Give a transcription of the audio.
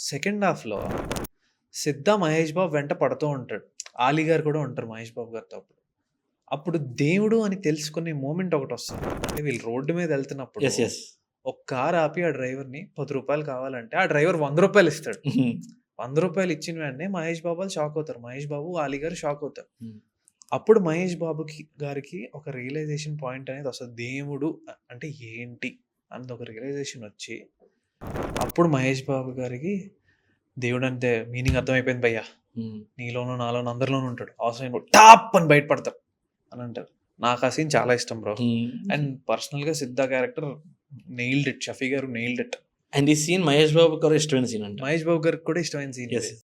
Second హాఫ్‌లో సిద్ధ మహేష్ బాబు వెంట పడుతూ ఉంటాడు. ఆలీ గారు కూడా ఉంటారు మహేష్ బాబు గారితో అప్పుడు. అప్పుడు దేవుడు అని తెలుసుకునే మూమెంట్ ఒకటొస్తది. అంటే వీళ్ళు రోడ్డు మీద ఎళ్తున్నప్పుడు యెస్. యెస్. ఒక కార్ ఆపి ఆ డ్రైవర్‌ని రూ. 10 కావాలంటే ఆ డ్రైవర్ రూ. 100 ఇస్తాడు. హ్మ్. రూ. 100 ఇచ్చిన వెంటనే మహేష్ బాబు వాళ్ళు షాక్ అవుతారు. మహేష్ బాబు, ఆలీ గారు షాక్ అవుతారు. హ్మ్. అప్పుడు మహేష్ బాబుకి గారికి ఒక రియలైజేషన్ పాయింట్ అనేది వస్తది. దేవుడు అంటే ఏంటి? అన్నది ఒక రియలైజేషన్ వచ్చి, అప్పుడు మహేష్ బాబు గారికి దేవుడంటే మీనింగ్ అర్థమైపోయింది భయ్యా. హ్మ్. నీలోను, నాలోను అందరిలోనూ ఉంటాడు. అవసరమైనప్పుడు టాప్ అని బయట పడతారు అని అంటారు. నాకు ఆ సీన్ చాలా ఇష్టం బ్రో. హ్మ్. అండ్ పర్సనల్‌గా సిద్ధ క్యారెక్టర్ నెయిల్డ్ ఇట్. షఫీ గారు నెయిల్డ్ ఇట్. అండ్ ఈ సీన్ మహేష్ బాబుకి కూడా ఇష్టమైన సీన్ అంట. మహేష్ బాబు గారికి కూడా ఇష్టమైన సీన్ యెస్. ఇది.